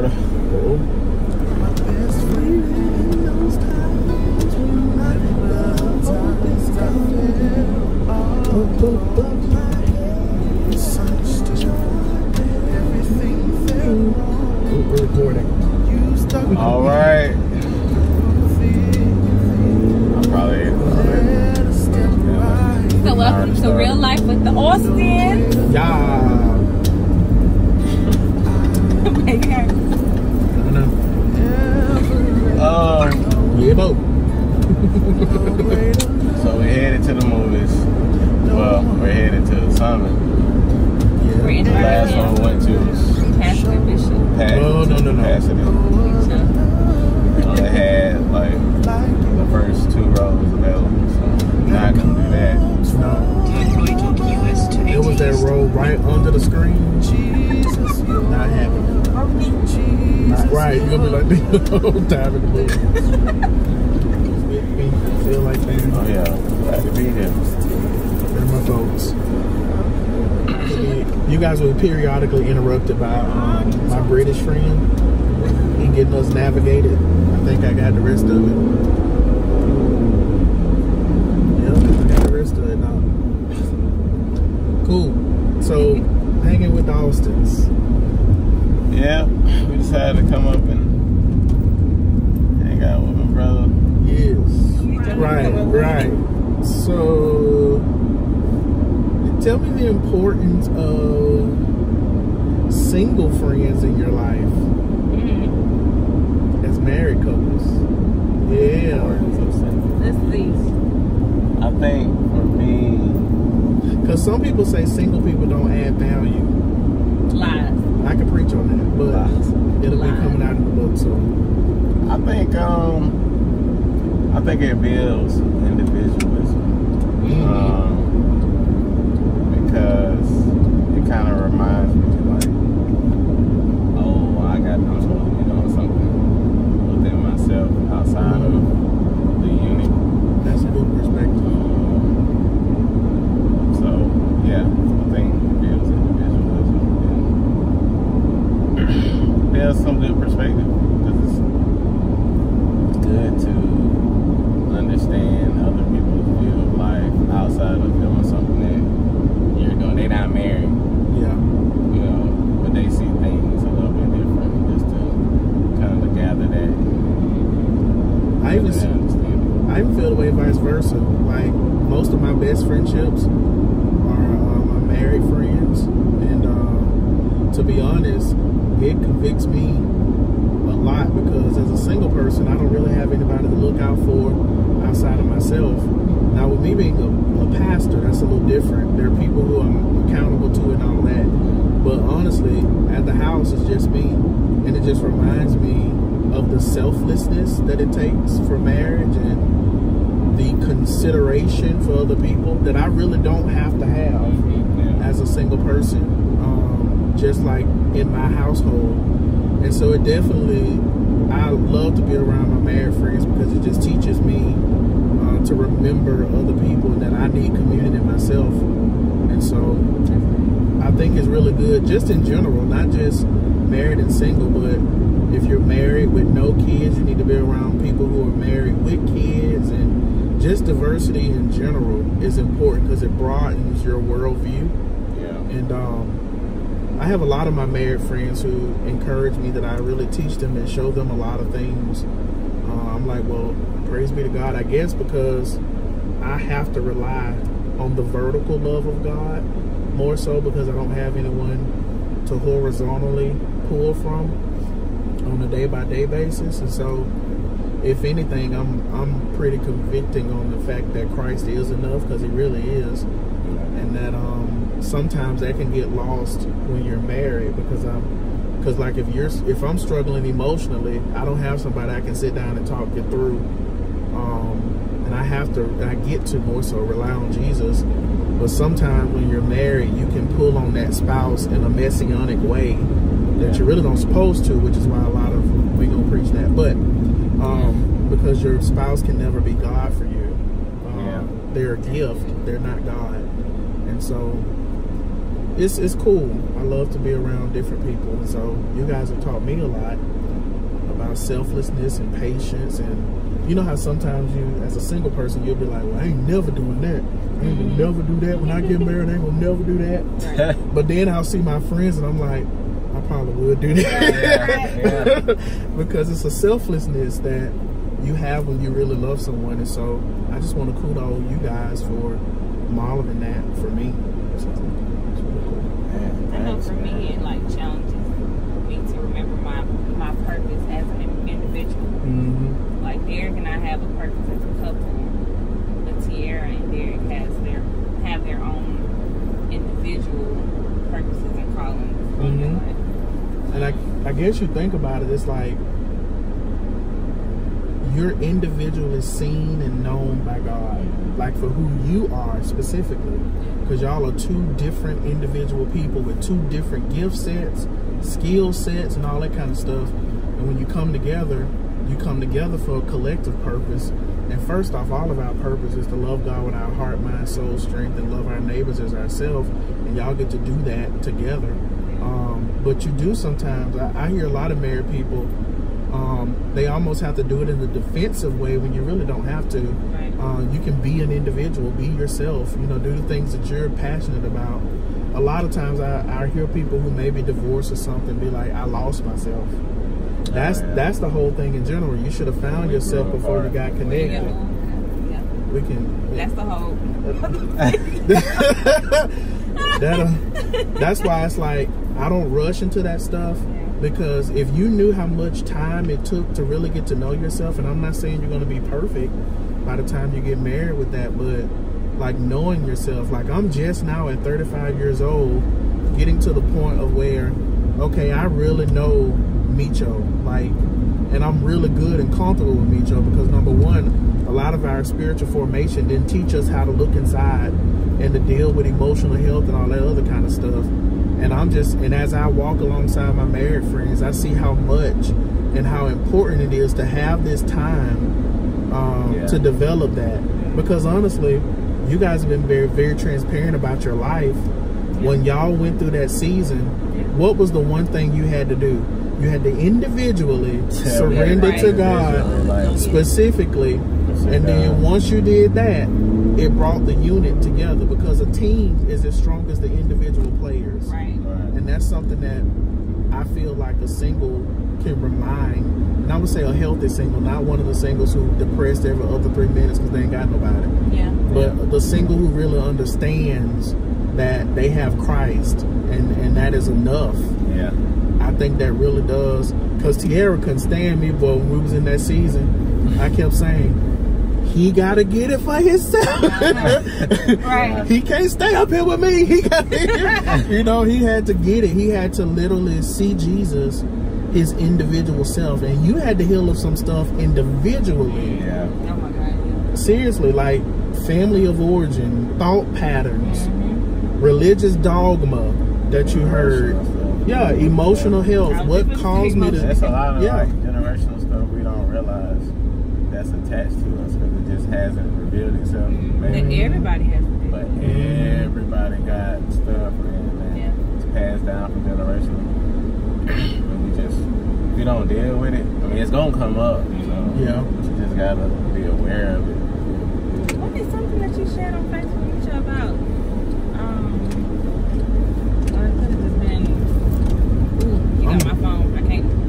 Florida. Oh. We're recording. All right. I'm probably So welcome to Real Life with the Austin. Yeah. Okay. Yeah, Bo. So we're headed to the movies. Well, we're headed to the summit. Yeah. We're in The last one we went to was Pastor Bishop. No. Pasadena. They had like the first 2 rows available, so we're not gonna do that. No. It was that row right under the screen. Not happening. Right, you're gonna be like this the whole time in the movie. Feel like that. Oh yeah, glad to be here. They're my folks. You guys were periodically interrupted by my British friend. He getting us navigated. I think I got the rest of it. Yep, I got the rest of it now. Cool. So, hanging with the Austins. Yeah, we decided to come up and hang out with my brother. Yes. Right. So, tell me the importance of single friends in your life as married couples. Yeah. Let's see. I think for me, because some people say single people don't add value. Lies. I can preach on that, but it'll be coming out in the book soon. I think it builds individualism. Because it kind of reminds me like, oh, I'm supposed to be doing something within myself outside of the unit. That's a good perspective. So yeah, I think it builds individualism and there's some good perspective because it's good to understand other people's view of life outside of doing something that you're doing. They're not married. Yeah. You know, but they see things a little bit different just to kind of gather that. I even feel the way vice versa. Like, most of my best friendships are my married friends. And to be honest, it convicts me a lot because as a single person, I don't really have anybody to look out for outside of myself. Now, with me being a pastor, that's a little different. There are people who I'm accountable to and all that. But honestly, at the house, it's just me. And it just reminds me of the selflessness that it takes for marriage and the consideration for other people that I really don't have to have as a single person, just like in my household. And so it definitely, I love to be around my married friends because it just teaches me to remember other people and that I need community myself. And so I think it's really good just in general, not just married and single, but if you're married with no kids, you need to be around people who are married with kids. And just diversity in general is important because it broadens your worldview. Yeah. And I have a lot of my married friends who encourage me that I really teach them and show them a lot of things. I'm like, well, praise be to God, I guess, because I have to rely on the vertical love of God more so because I don't have anyone to horizontally pull from on a day-by-day basis. And so if anything, I'm pretty convicting on the fact that Christ is enough, because he really is. And that sometimes that can get lost when you're married, because like if I'm struggling emotionally, I don't have somebody I can sit down and talk it through. And I get to more so rely on Jesus. But sometimes when you're married, you can pull on that spouse in a messianic way that you really don't supposed to, which is why a lot of, we gonna preach that, but because your spouse can never be God for you. They're a gift, they're not God. And so it's cool. I love to be around different people, and so you guys have taught me a lot about selflessness and patience. And you know how sometimes you, as a single person, you'll be like, well, I ain't never doing that. I ain't gonna never do that. When I get married, I ain't gonna never do that. Right. But then I'll see my friends and I'm like, I probably would do that. Because it's a selflessness that you have when you really love someone. And so I just want to kudos you guys for modeling that for me. So, I know for me, it like challenges me to remember my purpose as an individual. Mm-hmm. Like Derek and I have a purpose as a couple, but Tiara and Derek have their own individual purposes and callings. Mm-hmm. And I guess you think about it, it's like you're individually seen and known by God, like for who you are specifically, because y'all are two different individual people with two different gift sets, skill sets, and all that kind of stuff. And when you come together for a collective purpose. And first off, all of our purpose is to love God with our heart, mind, soul, strength, and love our neighbors as ourselves. And y'all get to do that together. But you do sometimes, I hear a lot of married people, they almost have to do it in a defensive way when you really don't have to. Right. You can be an individual, be yourself, you know, do the things that you're passionate about. A lot of times I hear people who may be divorced or something be like, I lost myself. That's the whole thing in general. You should have found yourself before you got connected. Yeah. We can. That's the whole. That's why it's like I don't rush into that stuff, because if you knew how much time it took to really get to know yourself, and I'm not saying you're going to be perfect by the time you get married with that, but like knowing yourself, like I'm just now at 35 years old, getting to the point of where, okay, I really know Meecho, like, and I'm really good and comfortable with Meecho because number one, a lot of our spiritual formation didn't teach us how to look inside and to deal with emotional health and all that other kind of stuff. And and as I walk alongside my married friends, I see how much and how important it is to have this time to develop that. Because honestly, you guys have been very, very transparent about your life. When y'all went through that season, what was the one thing you had to do? You had to individually surrender to God specifically. And then once you did that, it brought the unit together, because a team is as strong as the individual players. Right. And that's something that I feel like a single can remind. And I would say a healthy single, not one of the singles who depressed every other 3 minutes because they ain't got nobody. Yeah. But the single who really understands that they have Christ and that is enough. Yeah. I think that really does. Because Tiara couldn't stand me, but when we was in that season, I kept saying, he got to get it for himself. Right. He can't stay up here with me. He got you know, he had to get it. He had to literally see Jesus, his individual self. And you had to heal of some stuff individually. Yeah. Oh my God. Yeah. Seriously, like family of origin, thought patterns, religious dogma that you heard. Yeah, emotional health. What caused me to... That's a lot of like generational stuff we don't realize that's attached to us because it just hasn't revealed itself. Maybe. Everybody has. But everybody got stuff and it's passed down from generation. And if you don't deal with it, I mean, it's going to come up. So you just got to be aware of it. What is something that you shared on Facebook about?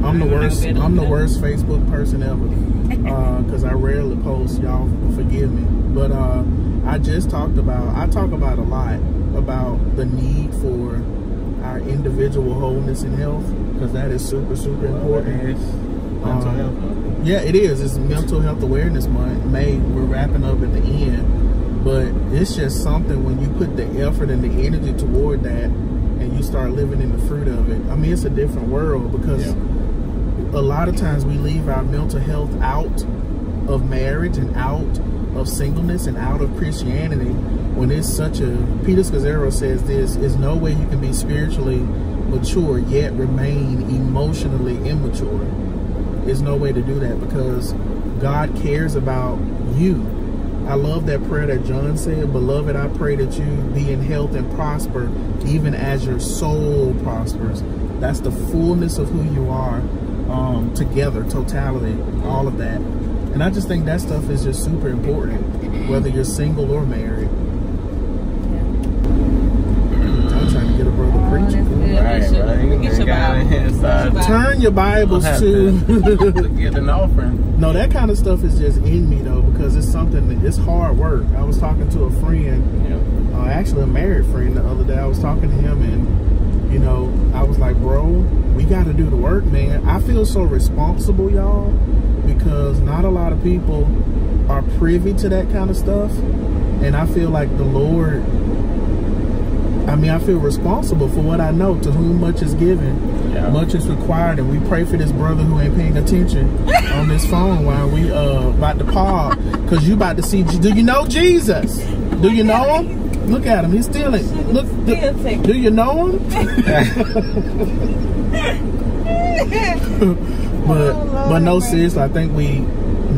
I'm the worst Facebook person ever, because I rarely post. Y'all forgive me, but I talk about a lot about the need for our individual wholeness and health, because that is super, super important. Mental health. Yeah, it is. It's Mental Health Awareness Month. May, we're wrapping up at the end, but it's just something when you put the effort and the energy toward that, and you start living in the fruit of it. I mean, it's a different world, because a lot of times we leave our mental health out of marriage and out of singleness and out of Christianity, when it's such a... Peter Scazzaro says this, is no way you can be spiritually mature yet remain emotionally immature. There's no way to do that, because God cares about you. I love that prayer that John said, beloved, I pray that you be in health and prosper, even as your soul prospers. That's the fullness of who you are, together, totality, all of that. And I just think that stuff is just super important, whether you're single or married. I'm trying to get a brother preaching. Right. Turn your Bibles to get an offering. No, that kind of stuff is just in me though, because it's something that it's hard work. I was talking to a friend, actually a married friend the other day. I was talking to him and, you know, I was like, bro, we got to do the work, man. I feel so responsible, y'all, because not a lot of people are privy to that kind of stuff. And I feel like the Lord, I mean, I feel responsible for what I know. To whom much is given, much is required. And we pray for this brother who ain't paying attention on this phone while we about to pause, because you about to see. Do you know Jesus? Do you know him? Look at him. He's stealing. Look. Do you know him? but no, sis. I think we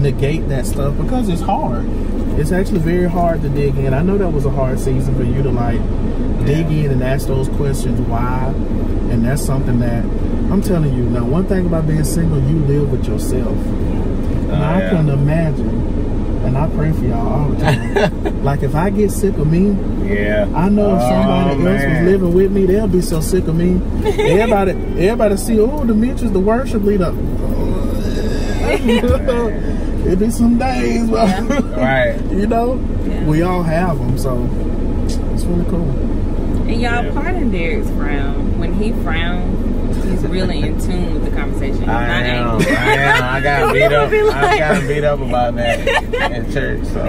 negate that stuff because it's hard. It's actually very hard to dig in. I know that was a hard season for you to like dig in and ask those questions why, and that's something that I'm telling you. Now, one thing about being single, you live with yourself. Now, I couldn't imagine, and I pray for y'all all the time. Like if I get sick of me, I know if somebody else was living with me, they'll be so sick of me. Everybody see, oh, Demetrius, the worship leader. It be some days, right? You know, we all have them, so it's really cool. And y'all, pardon Derek's frown. When he frowns, he's really in tune with the conversation. I am. I got beat up. I got beat up about that in church. So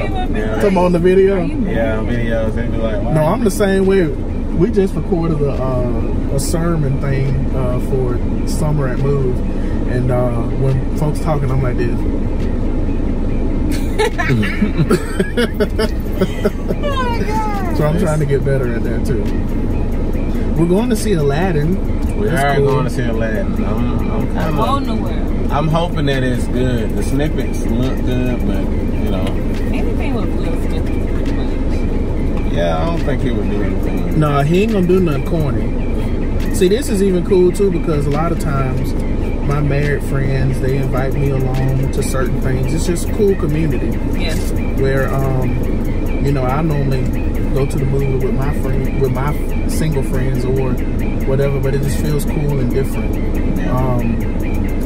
come on the video. Yeah, videos. They be like, wow. No, I'm the same way. We just recorded a sermon thing for Summer at Move, and when folks talking, I'm like this. Oh my God. So I'm trying to get better at that too. We're going to see Aladdin. We are going to see Aladdin. I'm hoping that it's good. The snippets look good, but you know, anything with little snippets pretty much. Yeah, I don't think he would do anything. No, he ain't gonna do nothing corny. See, this is even cool too, because a lot of times my married friends, they invite me along to certain things. It's just cool community. Yes. Where you know, I normally go to the movie with my friend, with my single friends or whatever, but it just feels cool and different.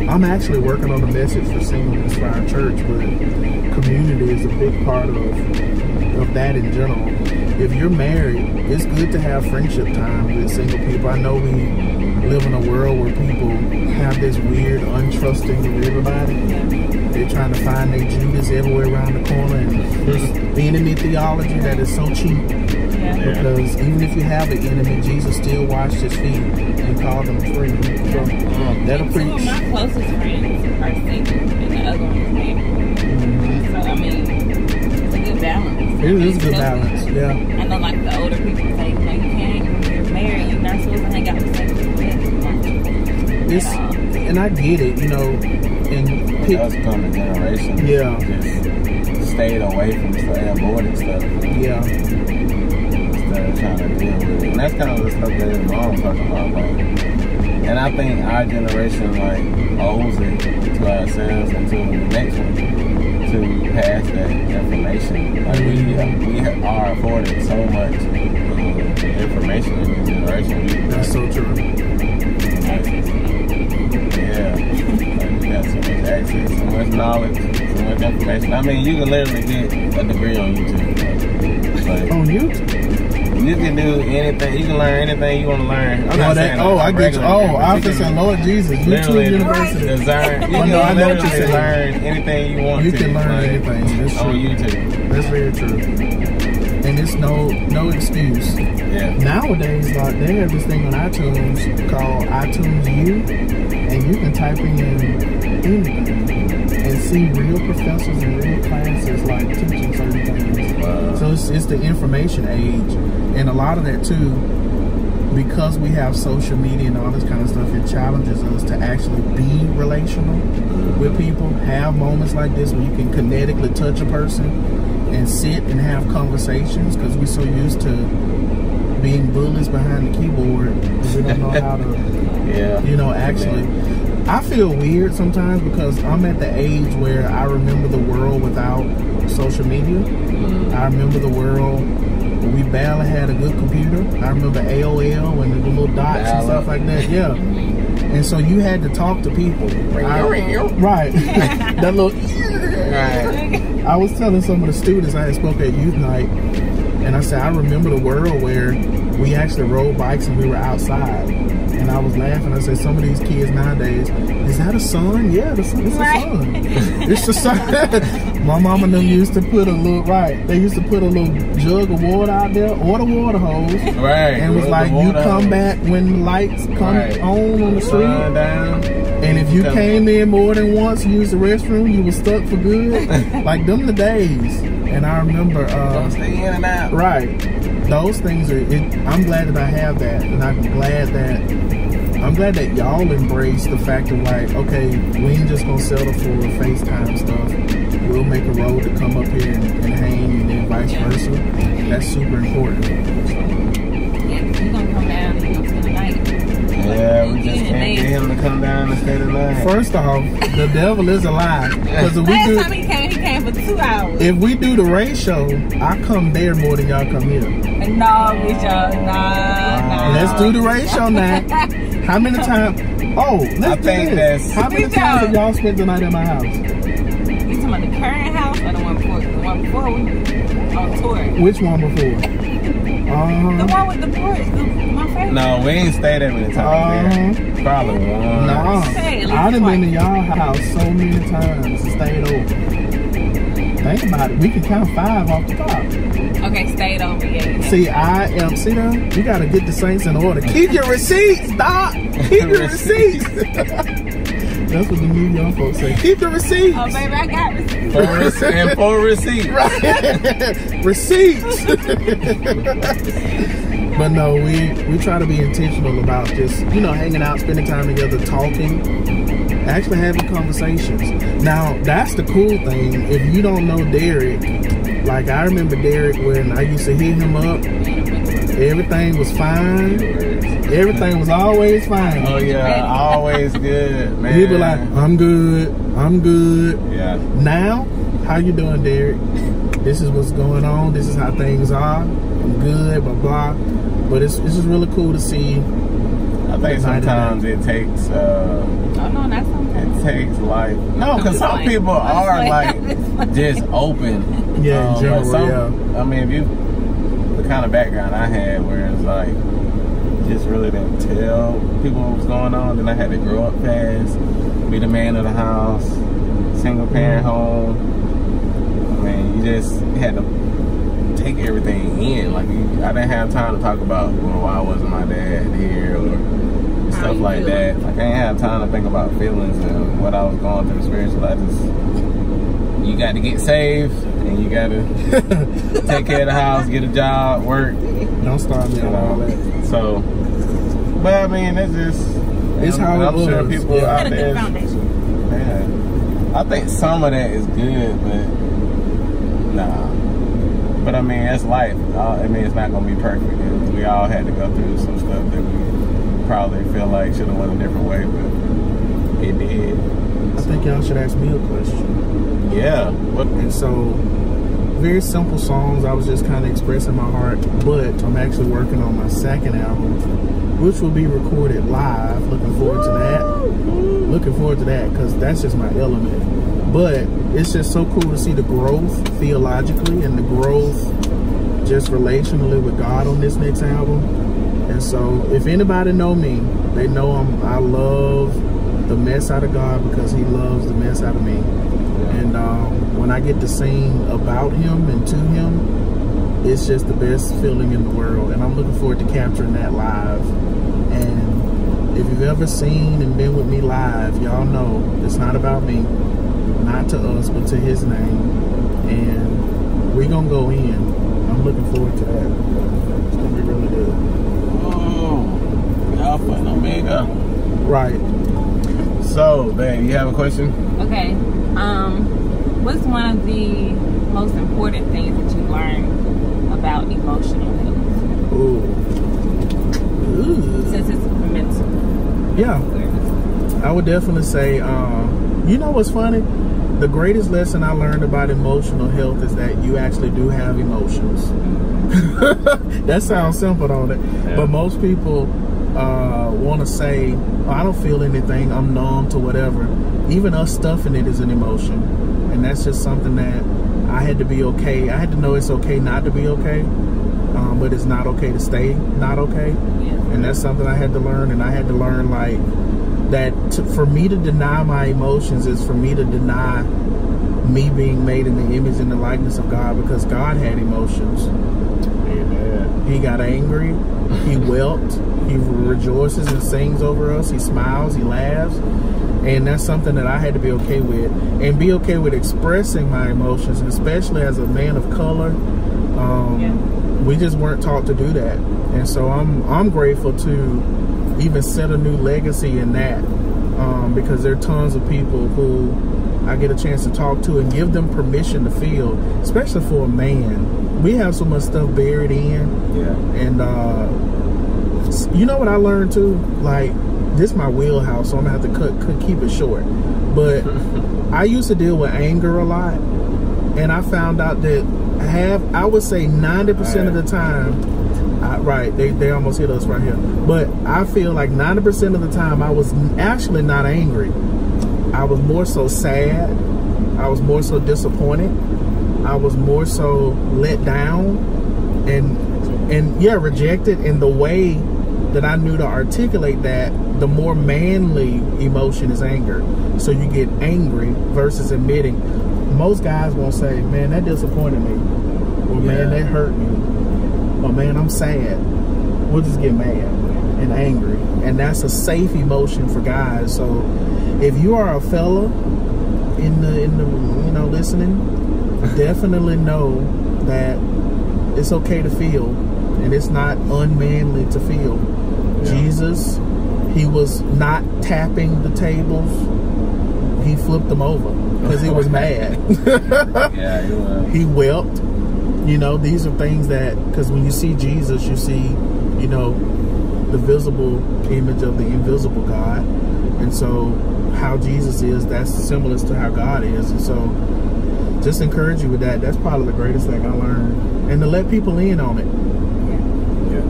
I'm actually working on a message for singleness for our church, but community is a big part of that in general. If you're married, it's good to have friendship time with single people. I know we live in a world where people have this weird untrusting of everybody. They're trying to find their Judas everywhere around the corner, and there's enemy theology that is so cheap. Because even if you have an enemy, Jesus still washed his feet and called them free. So that'll preach. Two of my closest friends are single, and the other one is married. So I mean, it's a good balance. It is a good balance. Yeah. I know, like the older people say, you know, you can't, when you're married, you're not supposed to hang out with single people. And I get it, you know. And that's come a generation. Just stayed away from aborted stuff. Instead of trying to deal with it. And that's kind of the stuff that his mom talking about. Like, and I think our generation like owes it to ourselves and to the next one to pass that information. Like we are afforded so much information in this generation. That's so true. We got so much access, so much knowledge, so much information. I mean, you can literally get a degree on YouTube. Like, on YouTube? You can do anything. You can learn anything you want to learn. I get you. I was saying, Lord Jesus, YouTube University. You can learn anything you want to. You can learn anything. That's true. On YouTube. That's very true. And it's no excuse. Nowadays, like, they have this thing on iTunes called iTunes U, and you can type in anything and see real professors and real classes like teaching certain things. So it's the information age, and a lot of that too, because we have social media and all this kind of stuff, it challenges us to actually be relational with people, have moments like this where you can kinetically touch a person and sit and have conversations because we're so used to being bullies behind the keyboard. We don't know how to, you know, actually. I feel weird sometimes because I'm at the age where I remember the world without social media. I remember the world where we barely had a good computer. I remember AOL and the little dots and stuff like that. Yeah. And so you had to talk to people. Right. That little... I was telling some of the students I had spoke at youth night, and I said, I remember the world where we actually rode bikes and we were outside. And I was laughing. I said, some of these kids nowadays, is that a sun? Yeah, it's a sun. It's a sun. My mama and them used to put a little, they used to put a little jug of water out there or the water hose. Right. And it was like, you come back when the lights come on the street. And if you came in more than once and used the restroom, you were stuck for good. Like, them the days. And I remember... don't stay in and out. Right. Those things are... I'm glad that I have that. And I'm glad that y'all embrace the fact of like, okay, we ain't just gonna settle for FaceTime stuff. We'll make a road to come up here and hang, and then vice versa. That's super important. Yeah, you're gonna come down and you're gonna spend the night. Yeah, we just can't get him to come down and stay the night. First off, the devil is a lie. Because if Last time he came for 2 hours. If we do the race show, I come there more than y'all come here. No, bitch, y'all, nah. Let's do the race show now. How many times? Oh, let's do this. How many times have y'all spent the night at my house? You talking about the current house or the one before? The one before we on tour. Which one before? The one with the porch. My favorite. No, we ain't stayed that many times there. Probably one. Nah, I done been to y'all house so many times and stayed over. Think about it. We can count 5 off the top. Okay, stayed over, yeah. See, see that? You gotta get the saints in order. Keep your receipts, Doc! Keep your receipts! That's what the new young folks say. Keep the receipts! Oh, baby, I got receipts. And 4 receipts. Right. Receipts! But no, we try to be intentional about just, you know, hanging out, spending time together, talking, actually having conversations. Now, that's the cool thing. If you don't know Derek, like I remember Derek when I used to hit him up, everything was fine. Everything was always fine. Oh yeah, always good, man. He'd be like, I'm good, I'm good. Yeah. Now, how you doing, Derek? This is what's going on. This is how things are. I'm good, blah, blah. But it's just really cool to see. I think sometimes it takes... oh, no, not sometimes. It takes like... No, because some people are like just open. Yeah, in general, I mean, if you... The kind of background I had where it's like... Just really didn't tell people what was going on. Then I had to grow up fast. Be the man of the house. Single parent home. I mean, you just had to take everything in. Like, I didn't have time to talk about, well, why wasn't my dad here or stuff like that. Like, I didn't have time to think about feelings and what I was going through spiritually. I just, you got to get saved and you got to take care of the house, get a job, work. Don't start me on all that. So, but I mean, it's just, it's how I'm sure people out there. I think some of that is good, but nah. But I mean, that's life. I mean, it's not gonna be perfect. We all had to go through some stuff that we probably feel like should have went a different way, but it did. I think y'all should ask me a question. Yeah. And so, very simple songs. I was just kind of expressing my heart, but I'm actually working on my second album, which will be recorded live. Looking forward to that. Looking forward to that because that's just my element. But it's just so cool to see the growth theologically and the growth just relationally with God on this next album. And so if anybody know me, they know I love the mess out of God because he loves the mess out of me. And when I get to sing about him and to him, it's just the best feeling in the world. And I'm looking forward to capturing that live. And if you've ever seen and been with me live, y'all know it's not about me. Not to us, but to his name. And we're going to go in. I'm looking forward to that. It's going to be really good. Oh, Alpha and Omega. Right. So, babe, you have a question? Okay. What's one of the most important things that you learned about emotional health? Ooh. Since it's mental. Yeah. I would definitely say, you know what's funny? The greatest lesson I learned about emotional health is that you actually do have emotions. That sounds simple, don't it? Yeah. But most people want to say, oh, I don't feel anything, I'm numb to whatever. Even us stuffing it is an emotion. And that's just something that I had to be okay. I had to know it's okay not to be okay. But it's not okay to stay not okay. Yeah. And that's something I had to learn. And I had to learn, like, that for me to deny my emotions is for me to deny me being made in the image and the likeness of God, because God had emotions. Amen. He got angry, he wept, he rejoices and sings over us, he smiles, he laughs. And that's something that I had to be okay with, and be okay with expressing my emotions, and especially as a man of color. We just weren't taught to do that. And so I'm grateful to even set a new legacy in that, because there are tons of people who I get a chance to talk to and give them permission to feel, especially for a man. We have so much stuff buried in. Yeah. And you know what I learned too? Like, this is my wheelhouse, so I'm gonna have to keep it short. But I used to deal with anger a lot, and I found out that I would say 90% of the time, they almost hit us right here. But I feel like 90% of the time I was actually not angry. I was more so sad. I was more so disappointed. I was more so let down and yeah, rejected. And the way that I knew to articulate that, the more manly emotion is anger. So you get angry versus admitting. Most guys won't say, man, that disappointed me. Or man, that hurt me. Or man, I'm sad. We'll just get mad and angry. And that's a safe emotion for guys. So if you are a fella in the listening, definitely know that it's okay to feel, and it's not unmanly to feel. Yeah. Jesus, he was not tapping the tables, he flipped them over because he was mad. Yeah, he was. He wept. You know, these are things that, because when you see Jesus, you see, you know, the visible image of the invisible God. And so how Jesus is, that's similar to how God is. And so just encourage you with that. That's probably the greatest thing I learned. And to let people in on it. Yeah.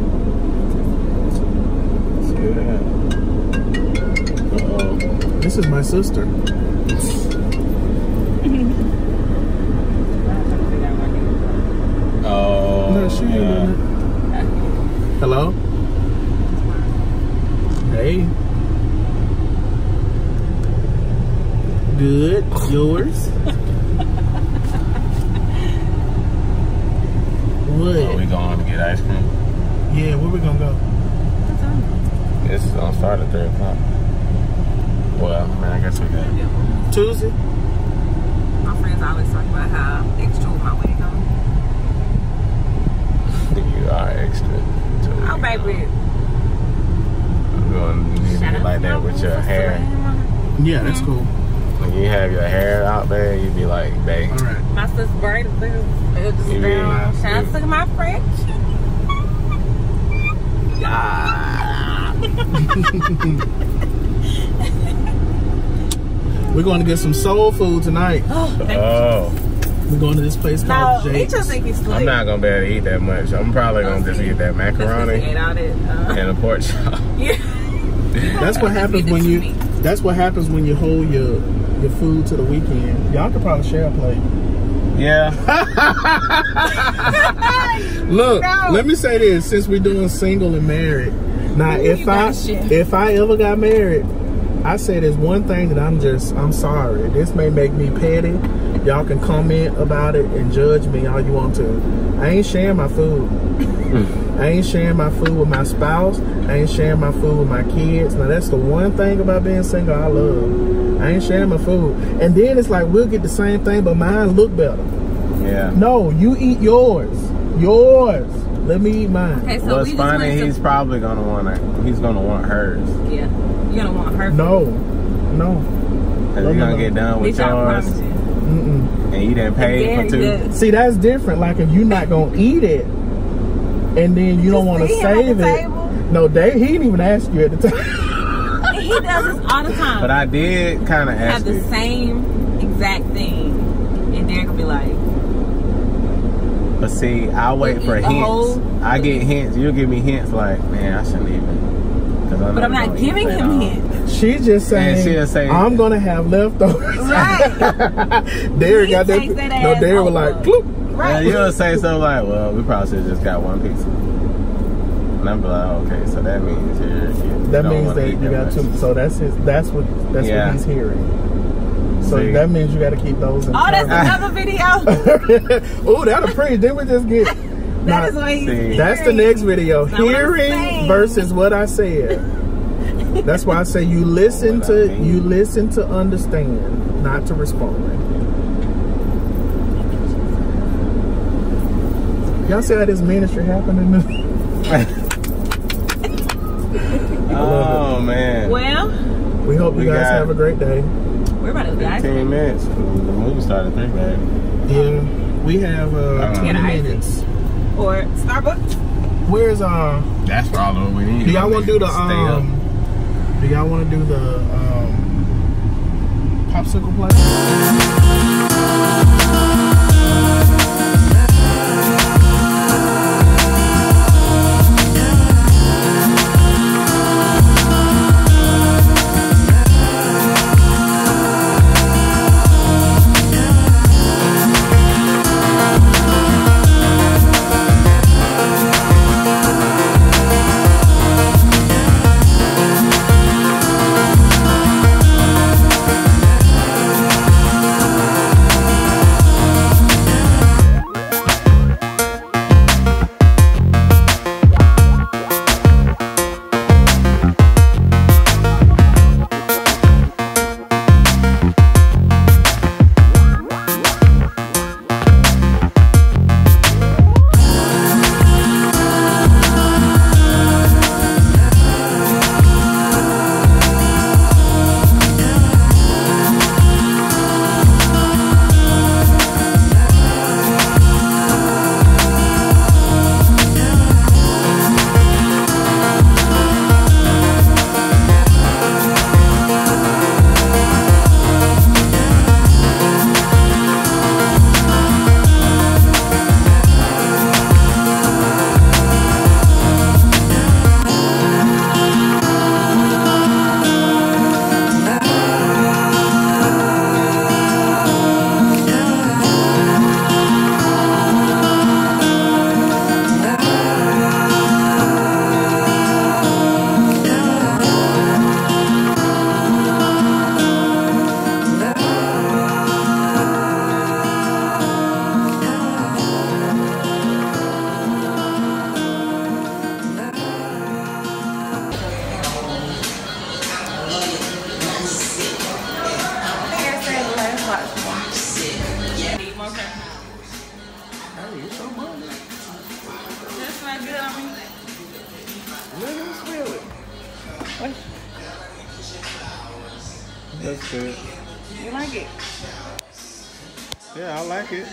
Uh-oh. This is my sister. Oh, no, she ain't doing it. Hello? Hey. Good. Yours? What? Oh, we going to get ice cream? Yeah, where we gonna go? This is gonna start at 3 o'clock. Well, man, I guess we got Tuesday? My friends always talk about how extra my way home. You are extra. Oh, baby. I'm going to need to be like that with your hair. Yeah, that's cool. When you have your hair out there, you be like, babe. All right. My sister's birthday, just down. Shout out to my friend. We're going to get some soul food tonight. Oh. We're going to this place called Jake's. Meecho think he's sweet. I'm not going to be able to eat that much. I'm probably going to just eat that macaroni and a pork chop. Yeah. That's what happens when you. That's what happens when you hold your food to the weekend. Y'all could probably share a plate. Yeah. Look, let me say this: since we're doing single and married, now if I ever got married, I say there's one thing that I'm sorry. This may make me petty. Y'all can comment about it and judge me all you want to. I ain't sharing my food. I ain't sharing my food with my spouse. I ain't sharing my food with my kids. Now that's the one thing about being single I love. I ain't sharing my food. And then it's like we'll get the same thing, but mine look better. Yeah. No, you eat yours. Yours. Let me eat mine. Okay, so what's funny, he's probably gonna want hers. Yeah. You're gonna want her food. No. Cause you're gonna get done with yours. Mm-mm. And you didn't pay for 2? See, that's different. Like if you're not gonna eat it, and then you don't want to save it. No, he didn't even ask you at the time. He does this all the time. But I did kind of ask have the same exact thing, and Derek will be like. But see, I wait for hints. I get hints. You'll give me hints like, man, I shouldn't even. But I'm not giving him hints. She's just saying, she'll say, I'm going to have leftovers. Right. Derek got that. No, Derek was like, Bloop. Right. Yeah, you'll say something like, well, we probably should have just got 1 pizza. And I'm like, okay, so that means that means that you got 2. So that's what he's hearing. So that means you got to keep those in that's another video. Oh, that'll preach. Then we just get. That is what he's hearing. That's the next video. Hearing versus what I said. That's why I say you listen to understand, not to respond. Y'all see how this ministry happening? Oh man. Well, we hope you guys have a great day. We're about to do 15 minutes. The movie started 3, man. Yeah, we have 20 minutes. Or Starbucks. Where's That's probably what we need. Do y'all want to do the Do y'all want to do the popsicle play? That's good. You like it? Yeah, I like it.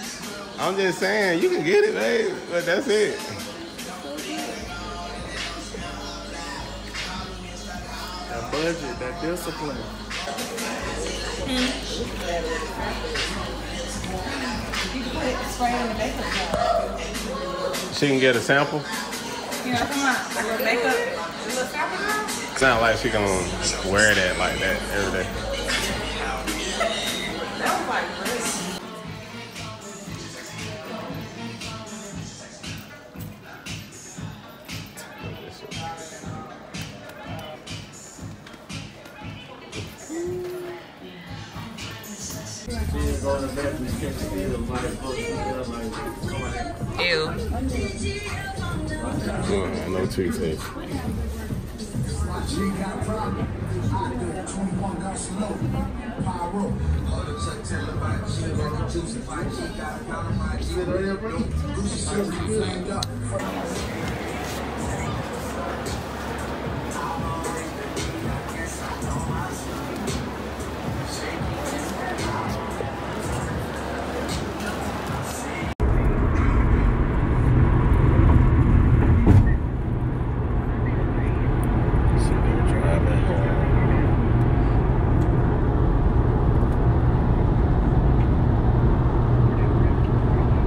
I'm just saying, you can get it, babe, but that's it. That budget, that discipline. You can put it spray in the makeup jar. She can get a sample? You know, come on, a little makeup, a little sample jar. Sound like she gonna wear that like that every day. That was like great. Ew. No treats here.